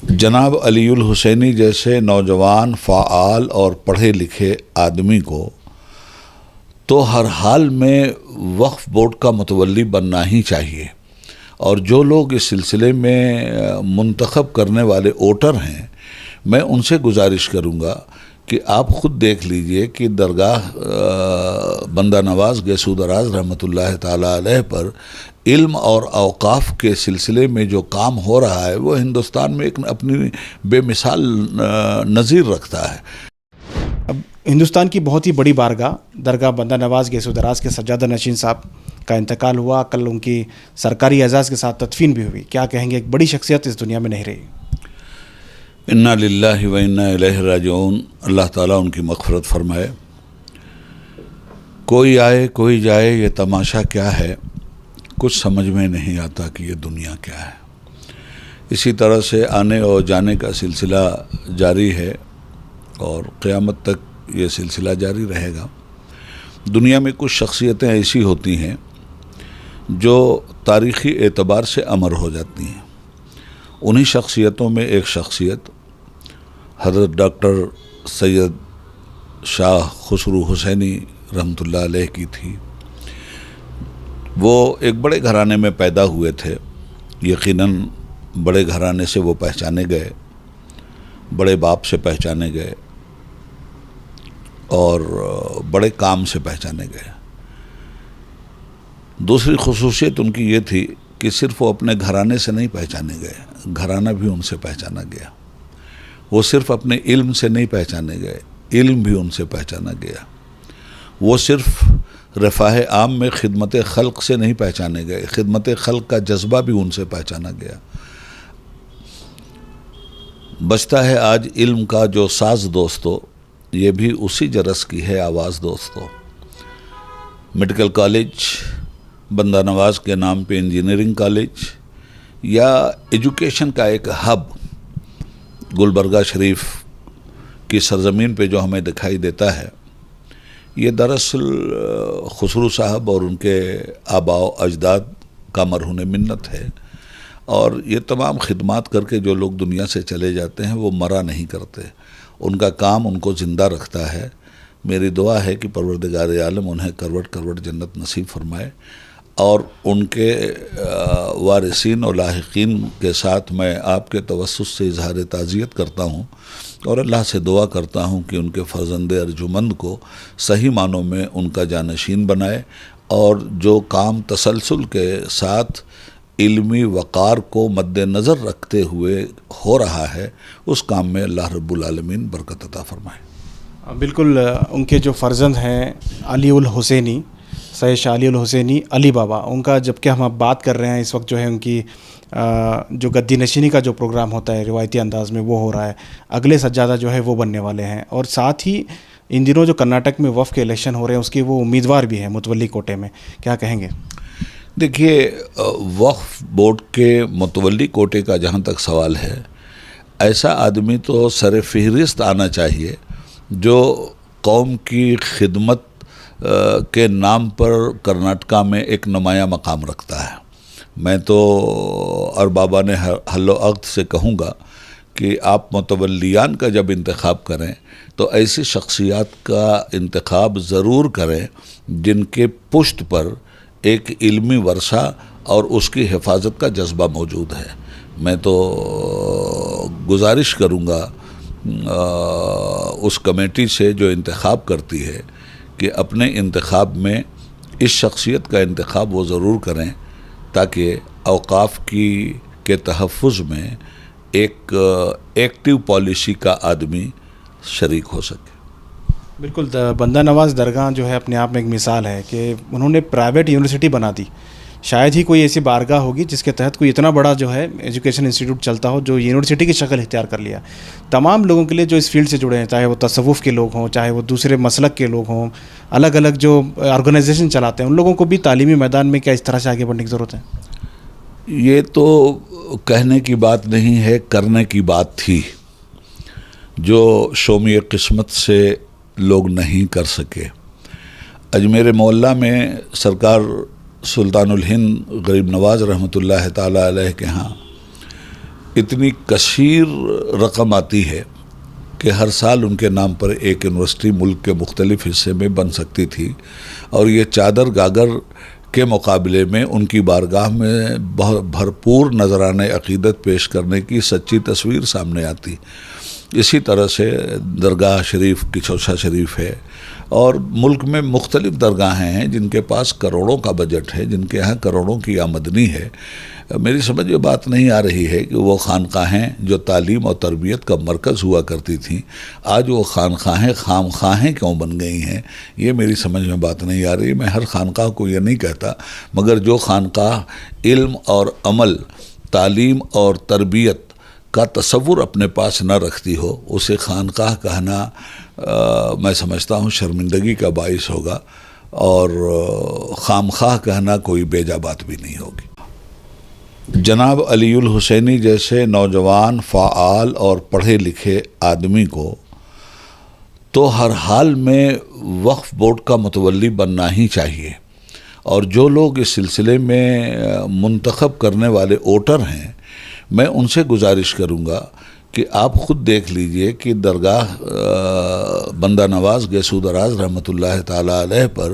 جناب علی الحسینی جیسے نوجوان فعال اور پڑھے لکھے آدمی کو تو ہر حال میں وقف بورڈ کا متولی بننا ہی چاہیے، اور جو لوگ اس سلسلے میں منتخب کرنے والے ووٹر ہیں، میں ان سے گزارش کروں گا کہ آپ خود دیکھ لیجئے کہ درگاہ بندہ نواز گیسو دراز رحمۃ اللہ تعالی علیہ پر علم اور اوقاف کے سلسلے میں جو کام ہو رہا ہے وہ ہندوستان میں ایک اپنی بے مثال نظیر رکھتا ہے۔ اب ہندوستان کی بہت ہی بڑی بارگاہ درگاہ بندہ نواز گیسو دراز کے سجادہ نشین صاحب کا انتقال ہوا، کل ان کی سرکاری اعزاز کے ساتھ تدفین بھی ہوئی، کیا کہیں گے؟ ایک بڑی شخصیت اس دنیا میں نہیں رہی۔ انا للہ و انا الیہ راجعون، اللہ تعالیٰ ان کی مغفرت فرمائے۔ کوئی آئے کوئی جائے، یہ تماشا کیا ہے، کچھ سمجھ میں نہیں آتا کہ یہ دنیا کیا ہے۔ اسی طرح سے آنے اور جانے کا سلسلہ جاری ہے اور قیامت تک یہ سلسلہ جاری رہے گا۔ دنیا میں کچھ شخصیتیں ایسی ہوتی ہیں جو تاریخی اعتبار سے امر ہو جاتی ہیں۔ انہی شخصیتوں میں ایک شخصیت حضرت ڈاکٹر سید شاہ خسرو حسینی رحمۃ اللہ علیہ کی تھی۔ وہ ایک بڑے گھرانے میں پیدا ہوئے تھے، یقیناً بڑے گھرانے سے وہ پہچانے گئے، بڑے باپ سے پہچانے گئے اور بڑے کام سے پہچانے گئے۔ دوسری خصوصیت ان کی یہ تھی کہ صرف وہ اپنے گھرانے سے نہیں پہچانے گئے، گھرانہ بھی ان سے پہچانا گیا۔ وہ صرف اپنے علم سے نہیں پہچانے گئے، علم بھی ان سے پہچانا گیا۔ وہ صرف رفاہ عام میں خدمت خلق سے نہیں پہچانے گئے، خدمت خلق کا جذبہ بھی ان سے پہچانا گیا۔ بچتا ہے آج علم کا جو ساز دوستو، یہ بھی اسی جرس کی ہے آواز دوستو۔ میڈیکل کالج بندہ نواز کے نام پہ انجینئرنگ کالج یا ایجوکیشن کا ایک ہب گلبرگہ شریف کی سرزمین پہ جو ہمیں دکھائی دیتا ہے، یہ دراصل خسرو صاحب اور ان کے آباء و اجداد کا مرہون منت ہے۔ اور یہ تمام خدمات کر کے جو لوگ دنیا سے چلے جاتے ہیں وہ مرا نہیں کرتے، ان کا کام ان کو زندہ رکھتا ہے۔ میری دعا ہے کہ پروردگار عالم انہیں کروٹ کروٹ جنت نصیب فرمائے، اور ان کے وارثین اور لاحقین کے ساتھ میں آپ کے توسط سے اظہار تعزیت کرتا ہوں اور اللہ سے دعا کرتا ہوں کہ ان کے فرزند ارجمند کو صحیح معنوں میں ان کا جانشین بنائے، اور جو کام تسلسل کے ساتھ علمی وقار کو مد نظر رکھتے ہوئے ہو رہا ہے، اس کام میں اللہ رب العالمین برکت عطا فرمائے۔ بالکل، ان کے جو فرزند ہیں علی الحسینی، سید شاہ علی الحسینی علی بابا، ان کا جب کہ ہم اب بات کر رہے ہیں اس وقت جو ہے ان کی جو گدی نشینی کا جو پروگرام ہوتا ہے روایتی انداز میں وہ ہو رہا ہے، اگلے سجادہ جو ہے وہ بننے والے ہیں، اور ساتھ ہی ان دنوں جو کرناٹک میں وفد کے الیکشن ہو رہے ہیں اس کے وہ امیدوار بھی ہیں متولی کوٹے میں، کیا کہیں گے؟ دیکھیے، وقف بورڈ کے متولی کوٹے کا جہاں تک سوال ہے، ایسا آدمی تو سر فہرست آنا چاہیے جو قوم کی خدمت کے نام پر کرناٹکا میں ایک نمایاں مقام رکھتا ہے۔ میں تو اربابا نے حل و عقد سے کہوں گا کہ آپ متولیان کا جب انتخاب کریں تو ایسی شخصیات کا انتخاب ضرور کریں جن کے پشت پر ایک علمی ورثہ اور اس کی حفاظت کا جذبہ موجود ہے۔ میں تو گزارش کروں گا اس کمیٹی سے جو انتخاب کرتی ہے کہ اپنے انتخاب میں اس شخصیت کا انتخاب وہ ضرور کریں تاکہ اوقاف کے تحفظ میں ایک ایکٹیو پالیسی کا آدمی شریک ہو سکے۔ بالکل، بندہ نواز درگاہ جو ہے اپنے آپ میں ایک مثال ہے کہ انہوں نے پرائیویٹ یونیورسٹی بنا دی۔ شاید ہی کوئی ایسی بارگاہ ہوگی جس کے تحت کوئی اتنا بڑا جو ہے ایجوکیشن انسٹیٹیوٹ چلتا ہو جو یونیورسٹی کی شکل اختیار کر لیا۔ تمام لوگوں کے لیے جو اس فیلڈ سے جڑے ہیں، چاہے وہ تصوف کے لوگ ہوں، چاہے وہ دوسرے مسلک کے لوگ ہوں، الگ الگ جو آرگنائزیشن چلاتے ہیں، ان لوگوں کو بھی تعلیمی میدان میں کیا اس طرح سے آگے بڑھنے کی ضرورت ہے؟ یہ تو کہنے کی بات نہیں ہے، کرنے کی بات تھی، جو شومی قسمت سے لوگ نہیں کر سکے۔ اجمیر معلیٰ میں سرکار سلطان الہند غریب نواز رحمۃ اللہ تعالی علیہ کے ہاں اتنی کثیر رقم آتی ہے کہ ہر سال ان کے نام پر ایک یونیورسٹی ملک کے مختلف حصے میں بن سکتی تھی، اور یہ چادر گاگر کے مقابلے میں ان کی بارگاہ میں بہت بھرپور نذرانہ عقیدت پیش کرنے کی سچی تصویر سامنے آتی۔ اسی طرح سے درگاہ شریف کچھوچھا شریف ہے، اور ملک میں مختلف درگاہیں ہیں جن کے پاس کروڑوں کا بجٹ ہے، جن کے ہاں کروڑوں کی آمدنی ہے۔ میری سمجھ میں بات نہیں آ رہی ہے کہ وہ خانقاہیں جو تعلیم اور تربیت کا مرکز ہوا کرتی تھیں، آج وہ خانقاہیں خامخواہیں کیوں بن گئی ہیں، یہ میری سمجھ میں بات نہیں آ رہی۔ میں ہر خانقاہ کو یہ نہیں کہتا، مگر جو خانقاہ علم اور عمل، تعلیم اور تربیت کا تصور اپنے پاس نہ رکھتی ہو، اسے خانقاہ کہنا میں سمجھتا ہوں شرمندگی کا باعث ہوگا، اور خامخواہ کہنا کوئی بیجا بات بھی نہیں ہوگی۔ جناب علی الحسینی جیسے نوجوان، فعال اور پڑھے لکھے آدمی کو تو ہر حال میں وقف بورڈ کا متولی بننا ہی چاہیے، اور جو لوگ اس سلسلے میں منتخب کرنے والے ووٹر ہیں، میں ان سے گزارش کروں گا کہ آپ خود دیکھ لیجئے کہ درگاہ بندہ نواز گیسو دراز رحمۃ اللہ تعالیٰ علیہ پر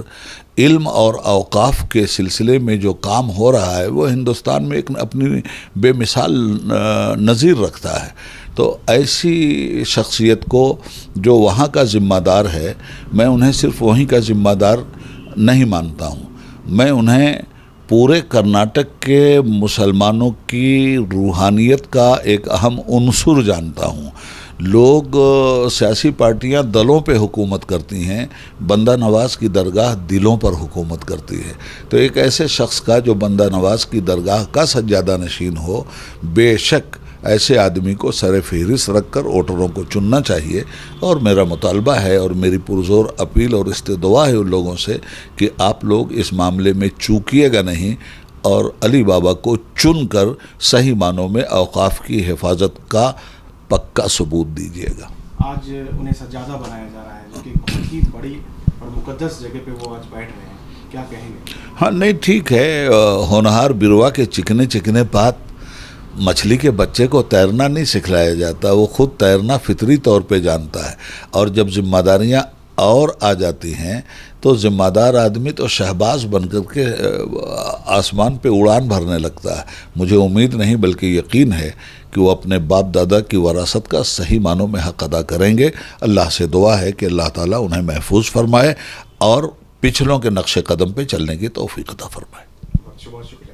علم اور اوقاف کے سلسلے میں جو کام ہو رہا ہے وہ ہندوستان میں ایک اپنی بے مثال نظیر رکھتا ہے۔ تو ایسی شخصیت کو جو وہاں کا ذمہ دار ہے، میں انہیں صرف وہیں کا ذمہ دار نہیں مانتا ہوں، میں انہیں پورے کرناٹک کے مسلمانوں کی روحانیت کا ایک اہم عنصر جانتا ہوں۔ لوگ سیاسی پارٹیاں دلوں پہ حکومت کرتی ہیں، بندہ نواز کی درگاہ دلوں پر حکومت کرتی ہے۔ تو ایک ایسے شخص کا جو بندہ نواز کی درگاہ کا سجادہ نشین ہو، بے شک ایسے آدمی کو سر فہرست رکھ کر ووٹروں کو چننا چاہیے، اور میرا مطالبہ ہے اور میری پرزور اپیل اور استدعا ہے ان لوگوں سے کہ آپ لوگ اس معاملے میں چوکیے گا نہیں، اور علی بابا کو چن کر صحیح معنوں میں اوقاف کی حفاظت کا پکا ثبوت دیجیے گا۔ آج انہیں سجادہ بنایا جا رہا ہے، جو کہ بہت ہی بڑی اور مقدس جگہ پہ وہ آج بیٹھ رہے ہیں، کیا کہیں گے؟ ہاں نہیں ٹھیک ہے، ہونہار بروا کے چکنے چکنے پات مچھلی کے بچے کو تیرنا نہیں سکھلایا جاتا، وہ خود تیرنا فطری طور پہ جانتا ہے، اور جب ذمہ داریاں اور آ جاتی ہیں تو ذمہ دار آدمی تو شہباز بن کر کے آسمان پہ اڑان بھرنے لگتا ہے۔ مجھے امید نہیں بلکہ یقین ہے کہ وہ اپنے باپ دادا کی وراثت کا صحیح معنوں میں حق ادا کریں گے۔ اللہ سے دعا ہے کہ اللہ تعالیٰ انہیں محفوظ فرمائے اور پچھلوں کے نقش قدم پہ چلنے کی توفیق عطا فرمائے۔ بہت شکریہ۔